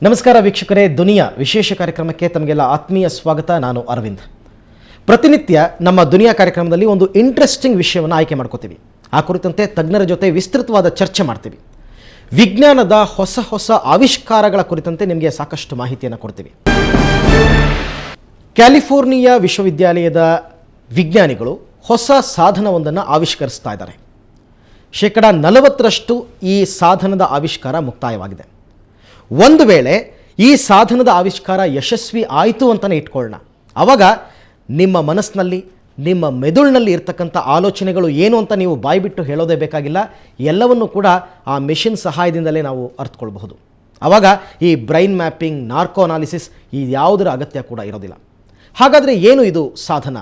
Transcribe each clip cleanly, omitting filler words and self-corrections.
ನಮಸ್ಕಾರ ವೀಕ್ಷಕರೇ, ದುನಿಯಾ ವಿಶೇಷ ಕಾರ್ಯಕ್ರಮಕ್ಕೆ ತಮಗೆಲ್ಲ ಆತ್ಮೀಯ ಸ್ವಾಗತ. ನಾನು ಅರವಿಂದ್. ಪ್ರತಿನಿತ್ಯ ನಮ್ಮ ದುನಿಯಾ ಕಾರ್ಯಕ್ರಮದಲ್ಲಿ ಒಂದು ಇಂಟ್ರೆಸ್ಟಿಂಗ್ ವಿಷಯವನ್ನು ಆಯ್ಕೆ ಮಾಡ್ಕೋತೀವಿ. ಆ ಕುರಿತಂತೆ ತಜ್ಞರ ಜೊತೆ ವಿಸ್ತೃತವಾದ ಚರ್ಚೆ ಮಾಡ್ತೀವಿ. ವಿಜ್ಞಾನದ ಹೊಸ ಹೊಸ ಆವಿಷ್ಕಾರಗಳ ಕುರಿತಂತೆ ನಿಮಗೆ ಸಾಕಷ್ಟು ಮಾಹಿತಿಯನ್ನು ಕೊಡ್ತೀವಿ. ಕ್ಯಾಲಿಫೋರ್ನಿಯಾ ವಿಶ್ವವಿದ್ಯಾಲಯದ ವಿಜ್ಞಾನಿಗಳು ಹೊಸ ಸಾಧನವೊಂದನ್ನು ಆವಿಷ್ಕರಿಸ್ತಾ ಇದ್ದಾರೆ. 40% ಈ ಸಾಧನದ ಆವಿಷ್ಕಾರ ಮುಕ್ತಾಯವಾಗಿದೆ. ಒಂದು ವೇಳೆ ಈ ಸಾಧನದ ಆವಿಷ್ಕಾರ ಯಶಸ್ವಿ ಆಯಿತು ಅಂತಲೇ ಇಟ್ಕೊಳ್ಳೋಣ, ಆವಾಗ ನಿಮ್ಮ ಮನಸ್ಸಿನಲ್ಲಿ, ನಿಮ್ಮ ಮೆದುಳಿನಲ್ಲಿ ಇರ್ತಕ್ಕಂಥ ಆಲೋಚನೆಗಳು ಏನು ಅಂತ ನೀವು ಬಾಯ್ಬಿಟ್ಟು ಹೇಳೋದೇ ಬೇಕಾಗಿಲ್ಲ. ಎಲ್ಲವನ್ನೂ ಕೂಡ ಆ ಮೆಷಿನ್ ಸಹಾಯದಿಂದಲೇ ನಾವು ಅರ್ಥಕೊಳ್ಬಹುದು. ಆವಾಗ ಈ ಬ್ರೈನ್ ಮ್ಯಾಪಿಂಗ್, ನಾರ್ಕೋ ಅನಾಲಿಸಿಸ್ ಈ ಯಾವುದರ ಅಗತ್ಯ ಕೂಡ ಇರೋದಿಲ್ಲ. ಹಾಗಾದರೆ ಏನು ಇದು ಸಾಧನ?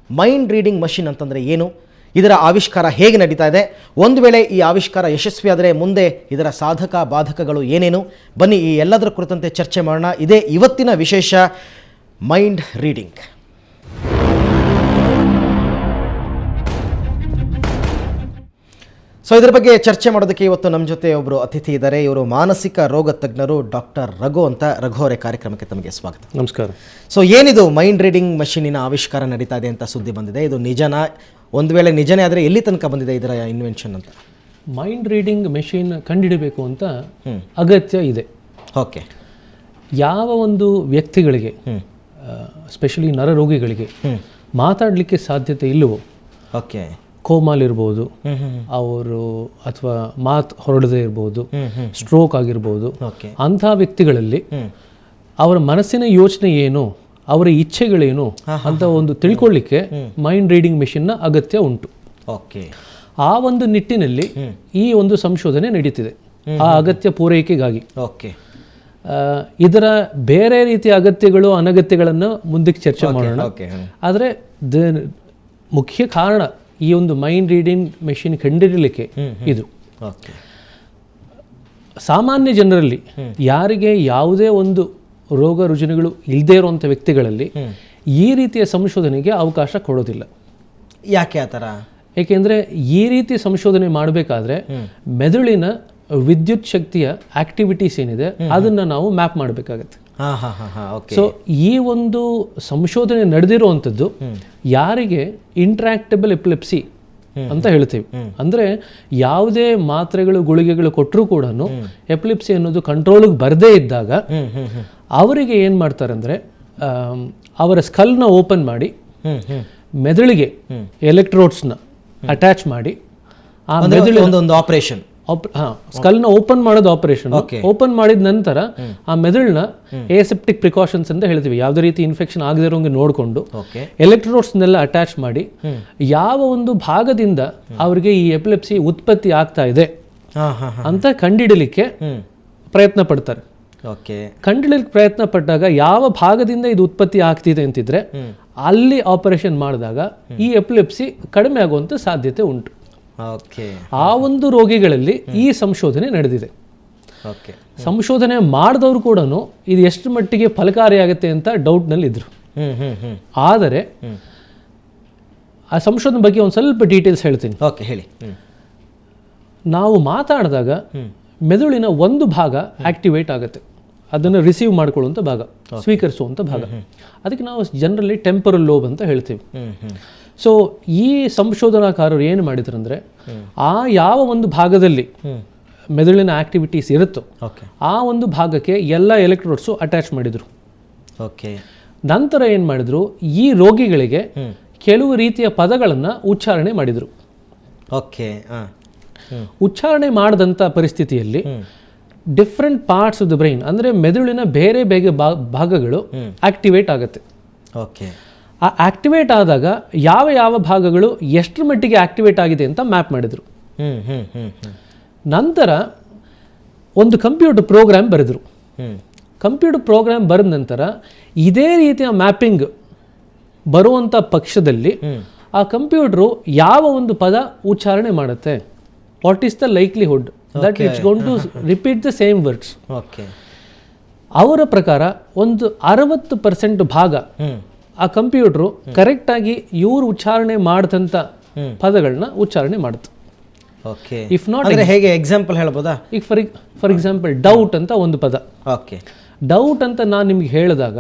ಮೈಂಡ್ ರೀಡಿಂಗ್ ಮಷಿನ್ ಅಂತಂದರೆ ಏನು? ಇದರ ಆವಿಷ್ಕಾರ ಹೇಗೆ ನಡೀತಾ ಇದೆ? ಒಂದು ವೇಳೆ ಈ ಆವಿಷ್ಕಾರ ಯಶಸ್ವಿಯಾದರೆ ಮುಂದೆ ಇದರ ಸಾಧಕ ಬಾಧಕಗಳು ಏನೇನು? ಬನ್ನಿ ಈ ಎಲ್ಲದರ ಕುರಿತಂತೆ ಚರ್ಚೆ ಮಾಡೋಣ. ಇದೇ ಇವತ್ತಿನ ವಿಶೇಷ ಮೈಂಡ್ ರೀಡಿಂಗ್. ಸೊ ಇದರ ಬಗ್ಗೆ ಚರ್ಚೆ ಮಾಡೋದಕ್ಕೆ ಇವತ್ತು ನಮ್ಮ ಜೊತೆ ಒಬ್ಬರು ಅತಿಥಿ ಇದ್ದಾರೆ. ಇವರು ಮಾನಸಿಕ ರೋಗ ತಜ್ಞರು, ಡಾಕ್ಟರ್ ರಘು ಅಂತ. ರಘು ಅವರೇ, ಕಾರ್ಯಕ್ರಮಕ್ಕೆ ತಮಗೆ ಸ್ವಾಗತ. ನಮಸ್ಕಾರ. ಸೊ ಏನಿದು ಮೈಂಡ್ ರೀಡಿಂಗ್ ಮಷೀನಿನ ಆವಿಷ್ಕಾರ ನಡೀತಾ ಇದೆ ಅಂತ ಸುದ್ದಿ ಬಂದಿದೆ. ಇದು ನಿಜನಾ? ಒಂದು ವೇಳೆ ನಿಜನೇ ಆದರೆ ಎಲ್ಲಿ ತನಕ ಬಂದಿದೆ ಇದರ ಇನ್ವೆನ್ಷನ್ ಅಂತ? ಮೈಂಡ್ ರೀಡಿಂಗ್ ಮೆಷಿನ್ ಕಂಡುಹಿಡಬೇಕು ಅಂತ ಅಗತ್ಯ ಇದೆ. ಓಕೆ. ಯಾವ ಒಂದು ವ್ಯಕ್ತಿಗಳಿಗೆ, ಸ್ಪೆಷಲಿ ನರರೋಗಿಗಳಿಗೆ ಮಾತಾಡಲಿಕ್ಕೆ ಸಾಧ್ಯತೆ ಇಲ್ಲವೋ, ಓಕೆ, ಕೋಮಾಲಿರ್ಬೋದು ಅವರು, ಅಥವಾ ಮಾತು ಹೊರಡದೇ ಇರ್ಬೋದು, ಸ್ಟ್ರೋಕ್ ಆಗಿರ್ಬೋದು, ಅಂಥ ವ್ಯಕ್ತಿಗಳಲ್ಲಿ ಅವರ ಮನಸ್ಸಿನ ಯೋಚನೆ ಏನು, ಅವರ ಇಚ್ಛೆಗಳೇನು ಅಂತ ಒಂದು ತಿಳ್ಕೊಳ್ಳಿಕ್ಕೆ ಮೈಂಡ್ ರೀಡಿಂಗ್ ಮೆಷಿನ್ನ ಅಗತ್ಯ ಉಂಟು. ಓಕೆ. ಆ ಒಂದು ನಿಟ್ಟಿನಲ್ಲಿ ಈ ಒಂದು ಸಂಶೋಧನೆ ನಡೀತಿದೆ, ಆ ಅಗತ್ಯ ಪೂರೈಕೆಗಾಗಿ. ಓಕೆ. ಇದರ ಬೇರೆ ರೀತಿಯ ಅಗತ್ಯಗಳು, ಅನಗತ್ಯಗಳನ್ನು ಮುಂದಕ್ಕೆ ಚರ್ಚೆ ಮಾಡೋಣ. ಆದರೆ ಮುಖ್ಯ ಕಾರಣ ಈ ಒಂದು ಮೈಂಡ್ ರೀಡಿಂಗ್ ಮೆಷಿನ್ ಕಂಡುಹಿಡಲಿಕ್ಕೆ ಇದು. ಸಾಮಾನ್ಯ ಜನರಲ್ಲಿ ಯಾರಿಗೆ ಯಾವುದೇ ಒಂದು ರೋಗ ರುಜಿನಗಳು ಇಲ್ಲದೇ ಇರುವಂಥ ವ್ಯಕ್ತಿಗಳಲ್ಲಿ ಈ ರೀತಿಯ ಸಂಶೋಧನೆಗೆ ಅವಕಾಶ ಕೊಡೋದಿಲ್ಲ. ಯಾಕೆ ಆ ಥರ? ಏಕೆಂದರೆ ಈ ರೀತಿ ಸಂಶೋಧನೆ ಮಾಡಬೇಕಾದ್ರೆ ಮೆದುಳಿನ ವಿದ್ಯುತ್ ಶಕ್ತಿಯ ಆಕ್ಟಿವಿಟೀಸ್ ಏನಿದೆ ಅದನ್ನು ನಾವು ಮ್ಯಾಪ್ ಮಾಡಬೇಕಾಗತ್ತೆ. ಸೊ ಈ ಒಂದು ಸಂಶೋಧನೆ ನಡೆದಿರುವಂಥದ್ದು ಯಾರಿಗೆ ಇಂಟ್ರಾಕ್ಟಬಲ್ ಎಪಿಲೆಪ್ಸಿ ಅಂತ ಹೇಳ್ತೀವಿ. ಅಂದರೆ ಯಾವುದೇ ಮಾತ್ರೆಗಳು, ಗುಳಿಗೆಗಳು ಕೊಟ್ಟರೂ ಕೂಡ ಎಪಿಲೆಪ್ಸಿ ಅನ್ನೋದು ಕಂಟ್ರೋಲಿಗೆ ಬರದೇ ಇದ್ದಾಗ ಅವರಿಗೆ ಏನು ಮಾಡ್ತಾರೆ ಅಂದರೆ, ಅವರ ಸ್ಕಲ್ನ ಓಪನ್ ಮಾಡಿ ಮೆದುಳಿಗೆ ಎಲೆಕ್ಟ್ರೋಡ್ಸ್ನ ಅಟ್ಯಾಚ್ ಮಾಡಿ, ಆ ಮೆದುಳು ಒಂದು ಆಪರೇಷನ್, ಸ್ಕಲ್ನ ಓಪನ್ ಮಾಡೋದು ಆಪರೇಷನ್. ಓಪನ್ ಮಾಡಿದ ನಂತರ ಆ ಮೆದುಳನ್ನ ಏಸೆಪ್ಟಿಕ್ ಪ್ರಿಕಾಷನ್ಸ್ ಅಂತ ಹೇಳ್ತೀವಿ, ಯಾವುದೇ ರೀತಿ ಇನ್ಫೆಕ್ಷನ್ ಆಗದೇ ಇರೋಂಗೆ ನೋಡಿಕೊಂಡು ಎಲೆಕ್ಟ್ರೋಡ್ಸ್ನೆಲ್ಲ ಅಟ್ಯಾಚ್ ಮಾಡಿ ಯಾವ ಒಂದು ಭಾಗದಿಂದ ಅವರಿಗೆ ಈ ಎಪಿಲೆಪ್ಸಿ ಉತ್ಪತ್ತಿ ಆಗ್ತಾ ಇದೆ ಅಂತ ಕಂಡುಹಿಡಲಿಕ್ಕೆ ಪ್ರಯತ್ನ ಪಡ್ತಾರೆ. ಕಂಡುಹಿಡಲಿಕ್ಕೆ ಪ್ರಯತ್ನ ಪಟ್ಟಾಗ ಯಾವ ಭಾಗದಿಂದ ಇದು ಉತ್ಪತ್ತಿ ಆಗ್ತಿದೆ ಅಂತಿದ್ರೆ ಅಲ್ಲಿ ಆಪರೇಷನ್ ಮಾಡಿದಾಗ ಈ ಎಪಿಲೆಪ್ಸಿ ಕಡಿಮೆ ಆಗುವಂಥ ಸಾಧ್ಯತೆ ಉಂಟು. ಆ ಒಂದು ರೋಗಿಗಳಲ್ಲಿ ಈ ಸಂಶೋಧನೆ ನಡೆದಿದೆ. ಸಂಶೋಧನೆ ಮಾಡಿದವರು ಕೂಡ ಇದು ಎಷ್ಟು ಮಟ್ಟಿಗೆ ಫಲಕಾರಿಯಾಗುತ್ತೆ ಅಂತ ಡೌಟ್ನಲ್ಲಿ ಇದ್ರು. ಆದರೆ ಆ ಸಂಶೋಧನೆ ಬಗ್ಗೆ ಒಂದು ಸ್ವಲ್ಪ ಡೀಟೇಲ್ಸ್ ಹೇಳ್ತೀನಿ. ಹೇಳಿ. ನಾವು ಮಾತಾಡಿದಾಗ ಮೆದುಳಿನ ಒಂದು ಭಾಗ ಆಕ್ಟಿವೇಟ್ ಆಗುತ್ತೆ, ಅದನ್ನು ರಿಸೀವ್ ಮಾಡ್ಕೊಳ್ಳುವಂಥ ಭಾಗ, ಸ್ವೀಕರಿಸುವಂಥ ಭಾಗ. ಅದಕ್ಕೆ ನಾವು ಜನರಲಿ ಟೆಂಪರಲ್ ಲೋಬ್ ಅಂತ ಹೇಳ್ತೀವಿ. ಸೊ ಈ ಸಂಶೋಧನಾಕಾರರು ಏನು ಮಾಡಿದ್ರು ಅಂದರೆ, ಆ ಯಾವ ಒಂದು ಭಾಗದಲ್ಲಿ ಮೆದುಳಿನ ಆಕ್ಟಿವಿಟೀಸ್ ಇರುತ್ತೋ ಆ ಒಂದು ಭಾಗಕ್ಕೆ ಎಲ್ಲ ಎಲೆಕ್ಟ್ರೋಡ್ಸು ಅಟ್ಯಾಚ್ ಮಾಡಿದರು. ನಂತರ ಏನು ಮಾಡಿದ್ರು, ಈ ರೋಗಿಗಳಿಗೆ ಕೆಲವು ರೀತಿಯ ಪದಗಳನ್ನು ಉಚ್ಚಾರಣೆ ಮಾಡಿದರು. ಉಚ್ಚಾರಣೆ ಮಾಡಿದಂಥ ಪರಿಸ್ಥಿತಿಯಲ್ಲಿ different parts of the brain, ಅಂದರೆ ಮೆದುಳಿನ ಬೇರೆ ಬೇರೆ ಭಾಗಗಳು ಆಕ್ಟಿವೇಟ್ ಆಗುತ್ತೆ. ಆ ಆಕ್ಟಿವೇಟ್ ಆದಾಗ ಯಾವ ಯಾವ ಭಾಗಗಳು ಎಷ್ಟರ ಮಟ್ಟಿಗೆ ಆಕ್ಟಿವೇಟ್ ಆಗಿದೆ ಅಂತ ಮ್ಯಾಪ್ ಮಾಡಿದರು. ನಂತರ ಒಂದು ಕಂಪ್ಯೂಟರ್ ಪ್ರೋಗ್ರಾಮ್ ಬರೆದರು. ಕಂಪ್ಯೂಟರ್ ಪ್ರೋಗ್ರಾಮ್ ಬರೆದ ನಂತರ ಇದೇ ರೀತಿಯ ಮ್ಯಾಪಿಂಗ್ ಬರುವಂಥ ಪಕ್ಷದಲ್ಲಿ ಆ ಕಂಪ್ಯೂಟರು ಯಾವ ಒಂದು ಪದ ಉಚ್ಚಾರಣೆ ಮಾಡುತ್ತೆ, what is the likelihood that it's going to repeat the same words. ಅವರ ಪ್ರಕಾರ ಒಂದು 60% ಭಾಗ ಆ ಕಂಪ್ಯೂಟರು ಕರೆಕ್ಟಾಗಿ ಇವರು ಉಚ್ಚಾರಣೆ ಮಾಡಿದಂಥ ಪದಗಳನ್ನ ಉಚ್ಚಾರಣೆ ಮಾಡುತ್ತೆ. ಇಫ್ ನಾಟ್, ಹೇಗೆ ಎಕ್ಸಾಂಪಲ್ ಹೇಳ್ಬೋದಾ? ಈಗ ಫಾರ್ ಎಕ್ಸಾಂಪಲ್ ಡೌಟ್ ಅಂತ ಒಂದು ಪದ. ಡೌಟ್ ಅಂತ ನಾನು ನಿಮ್ಗೆ ಹೇಳಿದಾಗ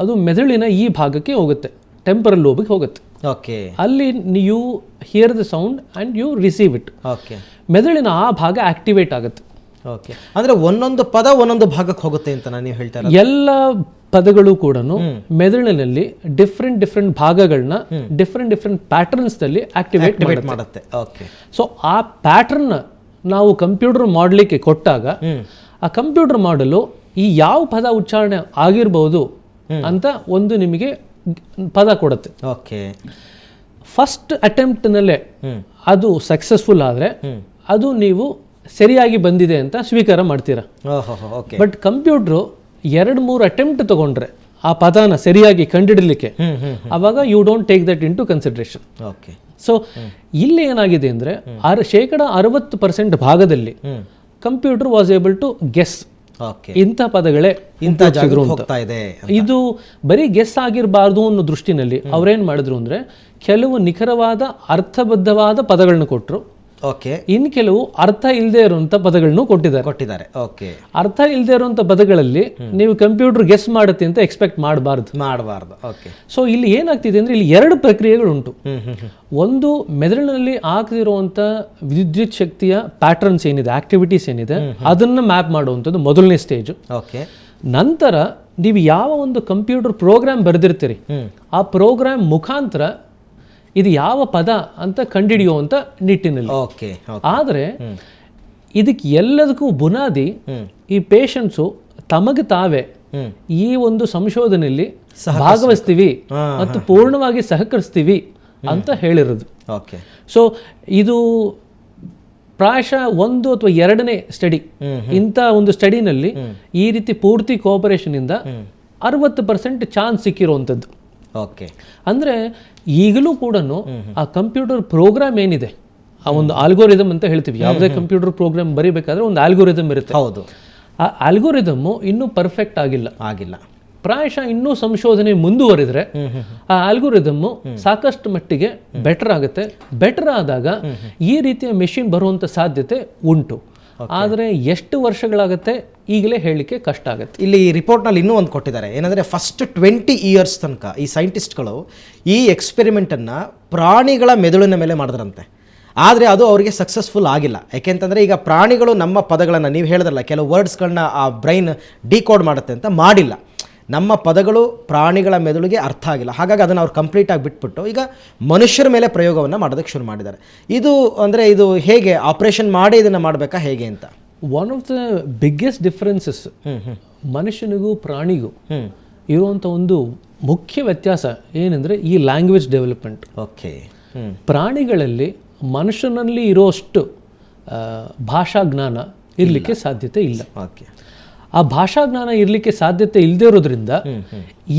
ಅದು ಮೆದುಳಿನ ಈ ಭಾಗಕ್ಕೆ ಹೋಗುತ್ತೆ, ಟೆಂಪರಲ್ ಲೋಬಿಗೆ ಹೋಗುತ್ತೆ. ಓಕೆ, ಅಲ್ಲಿ you hear the sound and you receive it. Okay, ಮೆದುಳಿನ ಆ ಭಾಗ ಆಕ್ಟಿವೇಟ್ ಆಗುತ್ತೆ. ಓಕೆ, ಅಂದ್ರೆ ಒಂದೊಂದು ಪದ ಒಂದೊಂದು ಭಾಗಕ್ಕೆ ಹೋಗುತ್ತೆ ಅಂತ ನೀವು ಹೇಳ್ತಾ ಎಲ್ಲ ಪದಗಳು ಕೂಡ ಮೆದುಳಿನಲ್ಲಿ ಡಿಫ್ರೆಂಟ್ ಭಾಗಗಳನ್ನ ಡಿಫ್ರೆಂಟ್ ಪ್ಯಾಟರ್ನ್ಸ್ ದಲ್ಲಿ ಆಕ್ಟಿವೇಟ್ ಮಾಡುತ್ತೆ. ಓಕೆ, ಸೊ ಆ ಪ್ಯಾಟರ್ನ್ ನಾವು ಕಂಪ್ಯೂಟರ್ ಮಾಡಲಿಕ್ಕೆ ಕೊಟ್ಟಾಗ ಆ ಕಂಪ್ಯೂಟರ್ ಮಾಡಲು ಈ ಯಾವ ಪದ ಉಚ್ಚಾರಣೆ ಆಗಿರ್ಬೋದು ಅಂತ ಒಂದು ನಿಮಗೆ ಪದ ಕೊಡುತ್ತೆ. ಓಕೆ, ಫಸ್ಟ್ ಅಟೆಂಪ್ಟ್ನಲ್ಲೇ ಅದು ಸಕ್ಸಸ್ಫುಲ್ ಆದರೆ ಅದು ನೀವು ಸರಿಯಾಗಿ ಬಂದಿದೆ ಅಂತ ಸ್ವೀಕಾರ ಮಾಡ್ತೀರಾ. ಬಟ್ ಕಂಪ್ಯೂಟ್ರು 2-3 ಅಟೆಂಪ್ಟ್ ತಗೊಂಡ್ರೆ ಆ ಪದನ ಸರಿಯಾಗಿ ಕಂಡುಹಿಡಲಿಕ್ಕೆ, ಅವಾಗ you don't take that into consideration. Okay, so ಇಲ್ಲಿ ಏನಾಗಿದೆ ಅಂದರೆ 60% ಭಾಗದಲ್ಲಿ computer was able to guess ಇಂಥ ಪದಗಳೇ ಇಂಥ ಜಾಗಕ್ಕೆ ಹೋಗ್ತಾ ಇದೆ. ಇದು ಬರೀ ಗೆಸ್ ಆಗಿರಬಾರ್ದು ಅನ್ನೋ ದೃಷ್ಟಿನಲ್ಲಿ ಅವ್ರೇನ್ ಮಾಡಿದ್ರು ಅಂದ್ರೆ ಕೆಲವು ನಿಖರವಾದ ಅರ್ಥಬದ್ಧವಾದ ಪದಗಳನ್ನ ಕೊಟ್ಟರು. ಓಕೆ, ಇನ್ ಕೆಲವು ಅರ್ಥ ಇಲ್ಲದೆ ಇರುವಂತ ಪದಗಳನ್ನು ಕೊಟ್ಟಿದ್ದಾರೆ. ಓಕೆ, ಅರ್ಥ ಇಲ್ಲದೆ ಇರುವಂತ ಪದಗಳಲ್ಲಿ ನೀವು ಕಂಪ್ಯೂಟರ್ ಗೆಸ್ ಮಾಡುತ್ತೆ ಅಂತ ಎಕ್ಸ್ಪೆಕ್ಟ್ ಮಾಡಬಾರ್ದು. ಓಕೆ, ಸೊ ಇಲ್ಲಿ ಏನಾಗ್ತಿದೆ ಅಂದ್ರೆ ಇಲ್ಲಿ 2 ಪ್ರಕ್ರಿಯೆಗಳು ಉಂಟು. ಒಂದು, ಮೆದುಳಿನಲ್ಲಿ ಆಗದಿರುವಂತ ವಿದ್ಯುತ್ ಶಕ್ತಿಯ ಪ್ಯಾಟರ್ನ್ಸ್ ಏನಿದೆ, ಆಕ್ಟಿವಿಟೀಸ್ ಏನಿದೆ, ಅದನ್ನ ಮ್ಯಾಪ್ ಮಾಡುವಂಥದ್ದು ಮೊದಲನೇ ಸ್ಟೇಜ್. ಓಕೆ, ನಂತರ ನೀವು ಯಾವ ಒಂದು ಕಂಪ್ಯೂಟರ್ ಪ್ರೋಗ್ರಾಮ್ ಬರೆದಿರ್ತೀರಿ ಆ ಪ್ರೋಗ್ರಾಮ್ ಮುಖಾಂತರ ಇದು ಯಾವ ಪದ ಅಂತ ಕಂಡುಹಿಡಿಯುವಂತ ನಿಟ್ಟಿನಲ್ಲಿ. ಆದರೆ ಇದಕ್ಕೆ ಎಲ್ಲದಕ್ಕೂ ಬುನಾದಿ ಈ ಪೇಷಂಟ್ಸು ತಮಗೆ ತಾವೇ ಈ ಒಂದು ಸಂಶೋಧನೆಯಲ್ಲಿ ಭಾಗವಹಿಸ್ತೀವಿ ಮತ್ತು ಪೂರ್ಣವಾಗಿ ಸಹಕರಿಸ್ತೀವಿ ಅಂತ ಹೇಳಿರೋದು. ಸೊ ಇದು ಪ್ರಾಯಶಃ 1 ಅಥವಾ 2ನೇ ಸ್ಟಡಿ. ಇಂಥ ಒಂದು ಸ್ಟಡಿನಲ್ಲಿ ಈ ರೀತಿ ಪೂರ್ತಿ ಕೋಆಪರೇಷನ್ ಇಂದ 60% ಚಾನ್ಸ್ ಸಿಕ್ಕಿರುವಂಥದ್ದು. ಓಕೆ, ಅಂದ್ರೆ ಈಗಲೂ ಕೂಡ ಆ ಕಂಪ್ಯೂಟರ್ ಪ್ರೋಗ್ರಾಮ್ ಏನಿದೆ, ಆ ಒಂದು ಆಲ್ಗೋರಿದಮ್ ಅಂತ ಹೇಳ್ತೀವಿ. ಯಾವುದೇ ಕಂಪ್ಯೂಟರ್ ಪ್ರೋಗ್ರಾಮ್ ಬರೀಬೇಕಾದ್ರೆ ಒಂದು ಆಲ್ಗೋರಿದಮ್ ಇರುತ್ತೆ. ಹೌದು, ಆ ಆಲ್ಗೋರಿದಮ್ ಇನ್ನೂ ಪರ್ಫೆಕ್ಟ್ ಆಗಿಲ್ಲ. ಪ್ರಾಯಶಃ ಇನ್ನೂ ಸಂಶೋಧನೆ ಮುಂದುವರಿದ್ರೆ ಆ ಆಲ್ಗೋರಿದಮ್ ಸಾಕಷ್ಟು ಮಟ್ಟಿಗೆ ಬೆಟರ್ ಆಗುತ್ತೆ. ಬೆಟರ್ ಆದಾಗ ಈ ರೀತಿಯ ಮೆಷಿನ್ ಬರುವಂತ ಸಾಧ್ಯತೆ ಉಂಟು. ಆದರೆ ಎಷ್ಟು ವರ್ಷಗಳಾಗುತ್ತೆ ಈಗಲೇ ಹೇಳಲಿಕ್ಕೆ ಕಷ್ಟ ಆಗುತ್ತೆ. ಇಲ್ಲಿ ರಿಪೋರ್ಟ್ನಲ್ಲಿ ಇನ್ನೂ ಒಂದು ಕೊಟ್ಟಿದ್ದಾರೆ. ಏನಂದರೆ ಫಸ್ಟ್ 20 ಇಯರ್ಸ್ ತನಕ ಈ ಸೈಂಟಿಸ್ಟ್ಗಳು ಈ ಎಕ್ಸ್ಪೆರಿಮೆಂಟನ್ನು ಪ್ರಾಣಿಗಳ ಮೆದುಳಿನ ಮೇಲೆ ಮಾಡಿದ್ರಂತೆ. ಆದರೆ ಅದು ಅವರಿಗೆ ಸಕ್ಸಸ್ಫುಲ್ ಆಗಿಲ್ಲ. ಯಾಕೆಂತಂದರೆ ಈಗ ಪ್ರಾಣಿಗಳು ನಮ್ಮ ಪದಗಳನ್ನು, ನೀವು ಹೇಳಿದ್ರಲ್ಲ ಕೆಲವು ವರ್ಡ್ಸ್ಗಳನ್ನ ಆ ಬ್ರೈನ್ ಡಿಕೋಡ್ ಮಾಡುತ್ತೆ ಅಂತ, ಮಾಡಿಲ್ಲ. ನಮ್ಮ ಪದಗಳು ಪ್ರಾಣಿಗಳ ಮೆದುಳಿಗೆ ಅರ್ಥ ಆಗಿಲ್ಲ. ಹಾಗಾಗಿ ಅದನ್ನು ಅವ್ರು ಕಂಪ್ಲೀಟಾಗಿ ಬಿಟ್ಬಿಟ್ಟು ಈಗ ಮನುಷ್ಯರ ಮೇಲೆ ಪ್ರಯೋಗವನ್ನು ಮಾಡೋದಕ್ಕೆ ಶುರು ಮಾಡಿದ್ದಾರೆ. ಇದು ಅಂದರೆ ಇದು ಹೇಗೆ ಆಪರೇಷನ್ ಮಾಡಿ ಇದನ್ನು ಮಾಡಬೇಕಾ ಹೇಗೆ ಅಂತ? One of the biggest differences ಮನುಷ್ಯನಿಗೂ ಪ್ರಾಣಿಗೂ ಇರುವಂಥ ಒಂದು ಮುಖ್ಯ ವ್ಯತ್ಯಾಸ ಏನಂದರೆ ಈ ಲ್ಯಾಂಗ್ವೇಜ್ ಡೆವಲಪ್ಮೆಂಟ್. ಓಕೆ, ಪ್ರಾಣಿಗಳಲ್ಲಿ ಮನುಷ್ಯನಲ್ಲಿ ಇರೋಷ್ಟು ಭಾಷಾ ಜ್ಞಾನ ಇರಲಿಕ್ಕೆ ಸಾಧ್ಯತೆ ಇಲ್ಲ. ಓಕೆ, ಆ ಭಾಷಾ ಜ್ಞಾನ ಇರಲಿಕ್ಕೆ ಸಾಧ್ಯತೆ ಇಲ್ಲದೆ ಇರೋದ್ರಿಂದ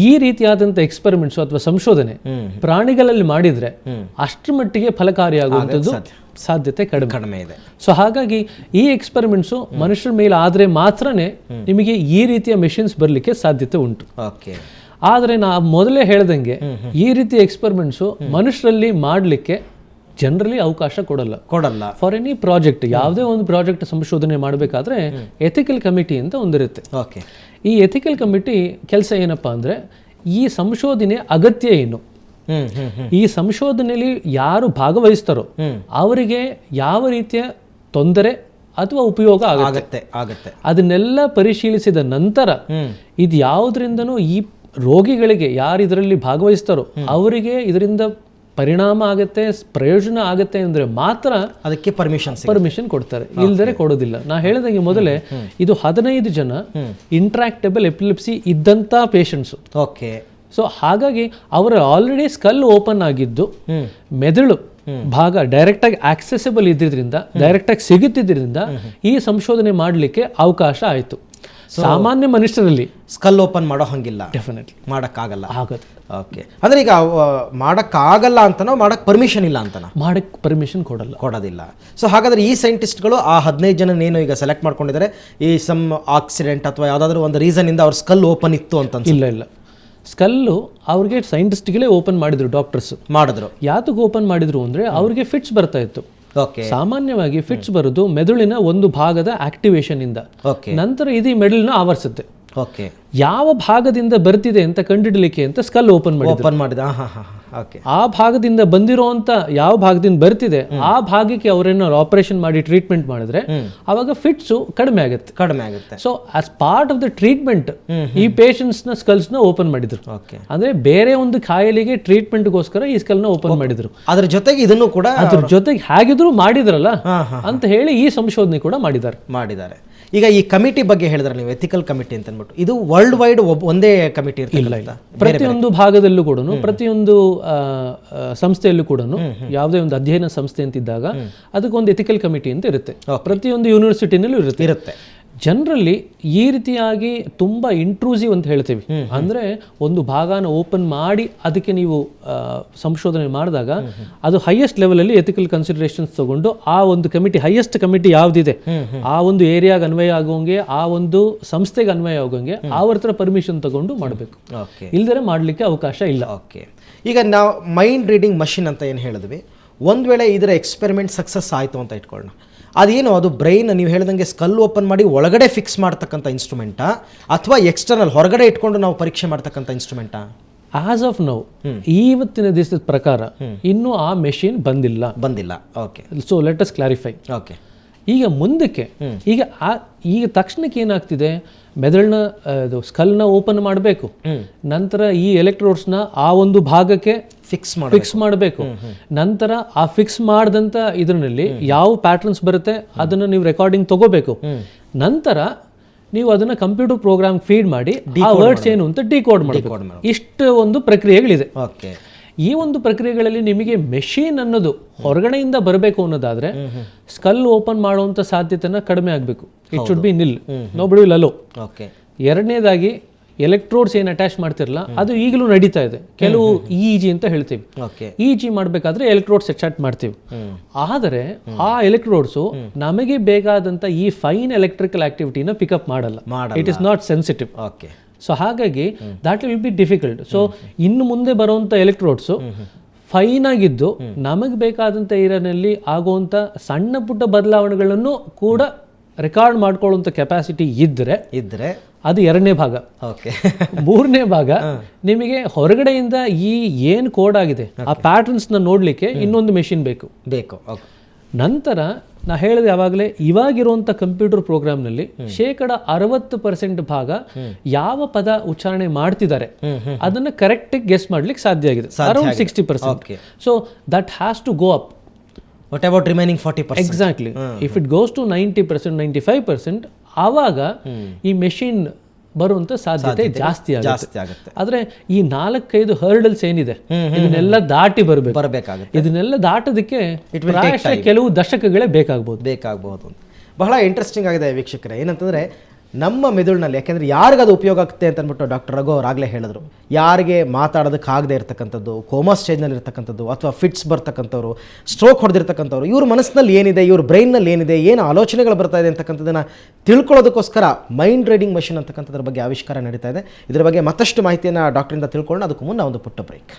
ಈ ರೀತಿಯಾದಂಥ ಎಕ್ಸ್ಪೆರಿಮೆಂಟ್ಸ್ ಅಥವಾ ಸಂಶೋಧನೆ ಪ್ರಾಣಿಗಳಲ್ಲಿ ಮಾಡಿದ್ರೆ ಅಷ್ಟರ ಮಟ್ಟಿಗೆ ಫಲಕಾರಿಯಾಗುವಂಥದ್ದು ಸಾಧ್ಯತೆ ಕಡಿಮೆ ಇದೆ. ಸೊ ಹಾಗಾಗಿ ಈ ಎಕ್ಸ್ಪೆರಿಮೆಂಟ್ಸು ಮನುಷ್ಯರ ಮೇಲೆ ಆದರೆ ಮಾತ್ರನೇ ನಿಮಗೆ ಈ ರೀತಿಯ ಮೆಷಿನ್ಸ್ ಬರಲಿಕ್ಕೆ ಸಾಧ್ಯತೆ ಉಂಟು. ಆದರೆ ನಾ ಮೊದಲೇ ಹೇಳ್ದಂಗೆ ಈ ರೀತಿಯ ಎಕ್ಸ್ಪೆರಿಮೆಂಟ್ಸು ಮನುಷ್ಯರಲ್ಲಿ ಮಾಡಲಿಕ್ಕೆ ಜನರಲಿ ಅವಕಾಶ ಕೊಡಲ್ಲ. ಫಾರ್ ಎನಿ ಪ್ರಾಜೆಕ್ಟ್, ಯಾವುದೇ ಒಂದು ಪ್ರಾಜೆಕ್ಟ್ ಸಂಶೋಧನೆ ಮಾಡಬೇಕಾದ್ರೆ ಎಥಿಕಲ್ ಕಮಿಟಿ ಅಂತ ಒಂದಿರುತ್ತೆ. ಈ ಎಥಿಕಲ್ ಕಮಿಟಿ ಕೆಲಸ ಏನಪ್ಪಾ ಅಂದ್ರೆ ಈ ಸಂಶೋಧನೆ ಅಗತ್ಯ ಏನು, ಈ ಸಂಶೋಧನೆಯಲ್ಲಿ ಯಾರು ಭಾಗವಹಿಸ್ತಾರೋ ಅವರಿಗೆ ಯಾವ ರೀತಿಯ ತೊಂದರೆ ಅಥವಾ ಉಪಯೋಗ ಆಗುತ್ತೆ, ಅದನ್ನೆಲ್ಲ ಪರಿಶೀಲಿಸಿದ ನಂತರ ಇದು ಯಾವುದರಿಂದನೂ ಈ ರೋಗಿಗಳಿಗೆ ಯಾರು ಇದರಲ್ಲಿ ಭಾಗವಹಿಸ್ತಾರೋ ಅವರಿಗೆ ಇದರಿಂದ ಪರಿಣಾಮ ಆಗತ್ತೆ, ಪ್ರಯೋಜನ ಆಗತ್ತೆ ಅಂದ್ರೆ ಮಾತ್ರ ಅದಕ್ಕೆ ಪರ್ಮಿಷನ್ ಕೊಡ್ತಾರೆ, ಇಲ್ದರೆ ಕೊಡೋದಿಲ್ಲ. ನಾ ಹೇಳಿದಂಗೆ ಮೊದಲೇ ಇದು 15 ಜನ ಇಂಟ್ರಾಕ್ಟಬಲ್ ಎಪಿಲೆಪ್ಸಿ ಇದ್ದಂತ ಪೇಷಂಟ್ಸ್. ಸೊ ಹಾಗಾಗಿ ಅವರ ಆಲ್ರೆಡಿ ಸ್ಕಲ್ ಓಪನ್ ಆಗಿದ್ದು ಮೆದುಳು ಭಾಗ ಡೈರೆಕ್ಟ್ ಆಗಿ ಆಕ್ಸೆಸಿಬಲ್ ಇದ್ದಿದ್ರಿಂದ, ಡೈರೆಕ್ಟ್ ಆಗಿ ಸಿಗುತ್ತಿದ್ದರಿಂದ ಈ ಸಂಶೋಧನೆ ಮಾಡಲಿಕ್ಕೆ ಅವಕಾಶ ಆಯಿತು. ಸಾಮಾನ್ಯ ಮನುಷ್ಯರಲ್ಲಿ ಸ್ಕಲ್ ಓಪನ್ ಮಾಡೋ ಹಂಗಿಲ್ಲ, ಡೆಫಿನೆಟ್ಲಿ ಮಾಡೋಕ್ಕಾಗಲ್ಲ. ಆಗುತ್ತೆ. ಓಕೆ, ಅಂದ್ರೆ ಈಗ ಮಾಡೋಕ್ಕಾಗಲ್ಲ ಅಂತನೋ ಮಾಡಕ್ಕೆ ಪರ್ಮಿಷನ್ ಇಲ್ಲ ಅಂತನೋ? ಮಾಡಕ್ಕೆ ಪರ್ಮಿಷನ್ ಕೊಡೋದಿಲ್ಲ. ಸೊ ಹಾಗಾದ್ರೆ ಈ ಸೈಂಟಿಸ್ಟ್ಗಳು ಆ 15 ಜನನೇನು ಈಗ ಸೆಲೆಕ್ಟ್ ಮಾಡ್ಕೊಂಡಿದ್ದಾರೆ, ಈ ಸಮ್ ಆಕ್ಸಿಡೆಂಟ್ ಅಥವಾ ಯಾವುದಾದ್ರೂ ಒಂದು ರೀಸನ್ ಇಂದ ಅವ್ರ ಸ್ಕಲ್ ಓಪನ್ ಇತ್ತು ಅಂತ? ಇಲ್ಲ, ಸ್ಕಲ್ಲು ಅವ್ರಿಗೆ ಸೈಂಟಿಸ್ಟ್ಗಳೇ ಓಪನ್ ಮಾಡಿದ್ರು, ಡಾಕ್ಟರ್ಸ್ ಮಾಡಿದ್ರು. ಯಾತಕ್ಕೆ ಓಪನ್ ಮಾಡಿದ್ರು ಅಂದ್ರೆ ಅವ್ರಿಗೆ ಫಿಟ್ಸ್ ಬರ್ತಾ ಇತ್ತು. ಸಾಮಾನ್ಯವಾಗಿ ಫಿಟ್ಸ್ ಬರೋದು ಮೆದುಳಿನ ಒಂದು ಭಾಗದ ಆಕ್ಟಿವೇಶನ್ ಇಂದ, ನಂತರ ಇದು ಮೆದುಳಿನ ಆವರಿಸುತ್ತೆ. ಓಕೆ. ಯಾವ ಭಾಗದಿಂದ ಬರ್ತಿದೆ ಅಂತ ಕಂಡುಹಿಡಲಿಕ್ಕೆ ಅಂತ ಸ್ಕಲ್ ಓಪನ್ ಮಾಡಿದ. ಓಕೆ. ಆ ಭಾಗದಿಂದ ಬಂದಿರೋಂಥ ಯಾವ ಭಾಗದಿಂದ ಬರ್ತಿದೆ ಆ ಭಾಗಕ್ಕೆ ಅವರೇನಾದ್ರು ಆಪರೇಷನ್ ಮಾಡಿ ಟ್ರೀಟ್ಮೆಂಟ್ ಮಾಡಿದ್ರೆ ಅವಾಗ ಫಿಟ್ಸು ಕಡಿಮೆ ಆಗುತ್ತೆ. So as part of the treatment ಈ ಪೇಷಂಟ್ಸ್ ನ ಸ್ಕಲ್ಸ್ ನ ಓಪನ್ ಮಾಡಿದ್ರು. ಅಂದ್ರೆ ಬೇರೆ ಒಂದು ಕಾಯಿಲೆಗೆ ಟ್ರೀಟ್ಮೆಂಟ್ಗೋಸ್ಕರ ಈ ಸ್ಕಲ್ ನ ಓಪನ್ ಮಾಡಿದ್ರು. ಅದ್ರ ಜೊತೆಗೆ ಇದನ್ನು ಕೂಡ ಅದ್ರ ಜೊತೆಗೆ ಹೇಗಿದ್ರು ಮಾಡಿದ್ರಲ್ಲ ಅಂತ ಹೇಳಿ ಈ ಸಂಶೋಧನೆ ಕೂಡ ಮಾಡಿದ್ದಾರೆ. ಈಗ ಈ ಕಮಿಟಿ ಬಗ್ಗೆ ಹೇಳಿದ್ರೆ ನೀವು ಎಥಿಕಲ್ ಕಮಿಟಿ ಅಂತ ಅಂದ್ಬಿಟ್ಟು, ಇದು ವರ್ಲ್ಡ್ ವೈಡ್ ಒಂದೇ ಕಮಿಟಿ ಇಲ್ಲ. ಪ್ರತಿಯೊಂದು ಭಾಗದಲ್ಲೂ ಕೂಡ ಪ್ರತಿಯೊಂದು ಸಂಸ್ಥೆಯಲ್ಲೂ ಕೂಡ ಯಾವುದೇ ಒಂದು ಅಧ್ಯಯನ ಸಂಸ್ಥೆ ಅಂತಿದ್ದಾಗ ಅದಕ್ಕೊಂದು ಎಥಿಕಲ್ ಕಮಿಟಿ ಅಂತ ಇರುತ್ತೆ. ಪ್ರತಿಯೊಂದು ಯೂನಿವರ್ಸಿಟಿನಲ್ಲೂ ಇರುತ್ತೆ. ಜನರಲಿ ಈ ರೀತಿಯಾಗಿ ತುಂಬಾ ಇಂಟ್ರೂಸಿವ್ ಅಂತ ಹೇಳ್ತೀವಿ. ಅಂದ್ರೆ ಒಂದು ಭಾಗನ ಓಪನ್ ಮಾಡಿ ಅದಕ್ಕೆ ನೀವು ಸಂಶೋಧನೆ ಮಾಡಿದಾಗ ಅದು ಹೈಯೆಸ್ಟ್ ಲೆವೆಲ್ ಅಲ್ಲಿ ಎಥಿಕಲ್ ಕನ್ಸಿಡರೇಷನ್ಸ್ ತಗೊಂಡು ಆ ಒಂದು ಕಮಿಟಿ, ಹೈಯೆಸ್ಟ್ ಕಮಿಟಿ ಯಾವ್ದಿದೆ ಆ ಒಂದು ಏರಿಯಾಗೆ ಅನ್ವಯ ಆಗೋಂಗೆ, ಆ ಒಂದು ಸಂಸ್ಥೆಗೆ ಅನ್ವಯ ಆಗೋಂಗೆ ಅವ್ರ ಹತ್ರ ಪರ್ಮಿಷನ್ ತಗೊಂಡು ಮಾಡಬೇಕು. ಇಲ್ದರೆ ಮಾಡ್ಲಿಕ್ಕೆ ಅವಕಾಶ ಇಲ್ಲ. ಈಗ ನಾವು ಮೈಂಡ್ ರೀಡಿಂಗ್ ಮಷಿನ್ ಅಂತ ಏನು ಹೇಳಿದ್ವಿ, ಒಂದು ವೇಳೆ ಇದರ ಎಕ್ಸ್ಪೆರಿಮೆಂಟ್ ಸಕ್ಸಸ್ ಆಯಿತು ಅಂತ ಇಟ್ಕೊಳ್ಳೋಣ, ಅದೇನು ಅದು ಬ್ರೈನ್ ನೀವು ಹೇಳಿದಂಗೆ ಸ್ಕಲ್ ಓಪನ್ ಮಾಡಿ ಒಳಗಡೆ ಫಿಕ್ಸ್ ಮಾಡ್ತಕ್ಕಂಥ ಇನ್ಸ್ಟ್ರೂಮೆಂಟಾ ಅಥವಾ ಎಕ್ಸ್ಟರ್ನಲ್ ಹೊರಗಡೆ ಇಟ್ಕೊಂಡು ನಾವು ಪರೀಕ್ಷೆ ಮಾಡ್ತಕ್ಕಂಥ ಇನ್ಸ್ಟ್ರೂಮೆಂಟಾ? ಆಸ್ ಆಫ್ ನೌ ಇವತ್ತಿನ ದಿವಸದ ಪ್ರಕಾರ ಇನ್ನೂ ಆ ಮೆಷಿನ್ ಬಂದಿಲ್ಲ. Okay. So let us clarify. Okay. ಈಗ ಮುಂದಕ್ಕೆ ಈಗ ತಕ್ಷಣಕ್ಕೆ ಏನಾಗ್ತಿದೆ, ಮೆದುಳನ್ನ ಸ್ಕಲ್ನ ಓಪನ್ ಮಾಡಬೇಕು, ನಂತರ ಈ ಎಲೆಕ್ಟ್ರೋಡ್ಸ್ನ ಆ ಒಂದು ಭಾಗಕ್ಕೆ ಫಿಕ್ಸ್ ಮಾಡಬೇಕು, ನಂತರ ಆ ಫಿಕ್ಸ್ ಮಾಡಿದಂಥ ಇದರಲ್ಲಿ ಯಾವ ಪ್ಯಾಟರ್ನ್ಸ್ ಬರುತ್ತೆ ಅದನ್ನು ನೀವು ರೆಕಾರ್ಡಿಂಗ್ ತಗೋಬೇಕು, ನಂತರ ನೀವು ಅದನ್ನ ಕಂಪ್ಯೂಟರ್ ಪ್ರೋಗ್ರಾಮ್ ಫೀಡ್ ಮಾಡಿ ಆ ವರ್ಡ್ಸ್ ಏನು ಅಂತ ಡಿಕೋಡ್ ಮಾಡಬೇಕು. ಇಷ್ಟು ಒಂದು ಪ್ರಕ್ರಿಯೆಗಳಿದೆ. ಈ ಒಂದು ಪ್ರಕ್ರಿಯೆಗಳಲ್ಲಿ ನಿಮಗೆ ಮೆಷಿನ್ ಅನ್ನೋದು ಹೊರಗಡೆಯಿಂದ ಬರಬೇಕು ಅನ್ನೋದಾದ್ರೆ ಸ್ಕಲ್ ಓಪನ್ ಮಾಡುವಂತ ಸಾಧ್ಯತೆನ ಕಡಿಮೆ ಆಗಬೇಕು. It should be nil, nobody will allow. ಎರಡನೇದಾಗಿ ಎಲೆಕ್ಟ್ರೋಡ್ಸ್ ಏನು ಅಟ್ಯಾಚ್ ಮಾಡ್ತಿರಲ್ಲ ಅದು ಈಗಲೂ ನಡೀತಾ ಇದೆ. ಕೆಲವು ಇ.ಜಿ ಅಂತ ಹೇಳ್ತೀವಿ. ಇ.ಜಿ ಮಾಡಬೇಕಾದ್ರೆ ಎಲೆಕ್ಟ್ರೋಡ್ಸ್ ಅಟ್ಯಾಚ್ ಮಾಡ್ತೀವಿ. ಆದರೆ ಆ ಎಲೆಕ್ಟ್ರೋಡ್ಸು ನಮಗೆ ಬೇಕಾದಂತ ಈ ಫೈನ್ ಎಲೆಕ್ಟ್ರಿಕಲ್ ಆಕ್ಟಿವಿಟಿನ ಪಿಕಪ್ ಮಾಡಲ್ಲ. It is not sensitive. So ಹಾಗಾಗಿ that will be difficult. So ಇನ್ನು ಮುಂದೆ ಬರುವಂಥ ಎಲೆಕ್ಟ್ರೋಡ್ಸು ಫೈನ್ ಆಗಿದ್ದು ನಮಗೆ ಬೇಕಾದಂಥ ಏರಿಯಾನಲ್ಲಿ ಆಗುವಂಥ ಸಣ್ಣ ಪುಟ್ಟ ಬದಲಾವಣೆಗಳನ್ನು ಕೂಡ ರೆಕಾರ್ಡ್ ಮಾಡ್ಕೊಳ್ಳುವಂಥ ಕೆಪಾಸಿಟಿ ಇದ್ದರೆ ಅದು ಎರಡನೇ ಭಾಗ. ಮೂರನೇ ಭಾಗ ನಿಮಗೆ ಹೊರಗಡೆಯಿಂದ ಈ ಏನು ಕೋಡ್ ಆಗಿದೆ ಆ ಪ್ಯಾಟರ್ನ್ಸ್ನ ನೋಡಲಿಕ್ಕೆ ಇನ್ನೊಂದು ಮೆಷಿನ್ ಬೇಕು. ನಂತರ ನಾ ಹೇಳಿದೆ ಯಾವಾಗಲೇ, ಇವಾಗಿರುವಂಥ ಕಂಪ್ಯೂಟರ್ ಪ್ರೋಗ್ರಾಮ್ನಲ್ಲಿ 60% ಭಾಗ ಯಾವ ಪದ ಉಚ್ಚಾರಣೆ ಮಾಡ್ತಿದ್ದಾರೆ ಅದನ್ನು ಕರೆಕ್ಟಾಗಿ ಗೆಸ್ ಮಾಡ್ಲಿಕ್ಕೆ ಸಾಧ್ಯ ಆಗಿದೆ. Around 60%. So that has to go up. What about remaining 40%? Exactly. If it goes to 90%, 95%, ಆವಾಗ ಈ ಮೆಷಿನ್ ಬರುವಂತ ಸಾಧ್ಯತೆ ಜಾಸ್ತಿ ಆಗುತ್ತೆ. ಆದ್ರೆ ಈ 4-5 ಹರ್ಡಲ್ಸ್ ಏನಿದೆ ಇದನ್ನೆಲ್ಲ ದಾಟಿ ಬರಬೇಕಾಗುತ್ತೆ. ಇದನ್ನೆಲ್ಲ ದಾಟೋದಕ್ಕೆ ಕೆಲವು ದಶಕಗಳೇ ಬೇಕಾಗಬಹುದು. ಬಹಳ ಇಂಟ್ರೆಸ್ಟಿಂಗ್ ಆಗಿದೆ ವೀಕ್ಷಕರೇ. ಏನಂತಂದ್ರೆ ನಮ್ಮ ಮೆದುಳಿನಲ್ಲಿ, ಯಾಕೆಂದರೆ ಯಾರಿಗದು ಉಪಯೋಗ ಆಗುತ್ತೆ ಅಂತ ಅಂದ್ಬಿಟ್ಟು ಡಾಕ್ಟರ್ ರಘು ಅವರು ಆಗಲೇ ಹೇಳಿದ್ರು, ಯಾರಿಗೆ ಮಾತಾಡೋದಕ್ಕಾಗದೇ ಇರತಕ್ಕಂಥದ್ದು, ಕೋಮಾ ಸ್ಟೇಜ್ನಲ್ಲಿ ಇರ್ತಕ್ಕಂಥದ್ದು, ಅಥವಾ ಫಿಟ್ಸ್ ಬರ್ತಕ್ಕಂಥವ್ರು, ಸ್ಟ್ರೋಕ್ ಹೊಡೆದಿರ್ತಕ್ಕಂಥವ್ರು, ಇವ್ರ ಮನಸ್ಸಿನಲ್ಲಿ ಏನಿದೆ, ಇವ್ರ ಬ್ರೈನ್ನಲ್ಲಿ ಏನಿದೆ, ಏನು ಆಲೋಚನೆಗಳು ಬರ್ತಾ ಇದೆ ಅಂತಕ್ಕಂಥದ್ದನ್ನು ತಿಳ್ಕೊಳ್ಳೋದಕ್ಕೋಸ್ಕರ ಮೈಂಡ್ ರೀಡಿಂಗ್ ಮಷಿನ್ ಅಂತಕ್ಕಂಥದ್ರ ಬಗ್ಗೆ ಆವಿಷ್ಕಾರ ನಡೀತಾ ಇದೆ. ಇದರ ಬಗ್ಗೆ ಮತ್ತಷ್ಟು ಮಾಹಿತಿಯನ್ನು ಡಾಕ್ಟರಿಂದ ತಿಳ್ಕೊಳ್ಳೋಣ. ಅದಕ್ಕೂ ಮುನ್ನ ಒಂದು ಪುಟ್ಟ ಬ್ರೇಕ್.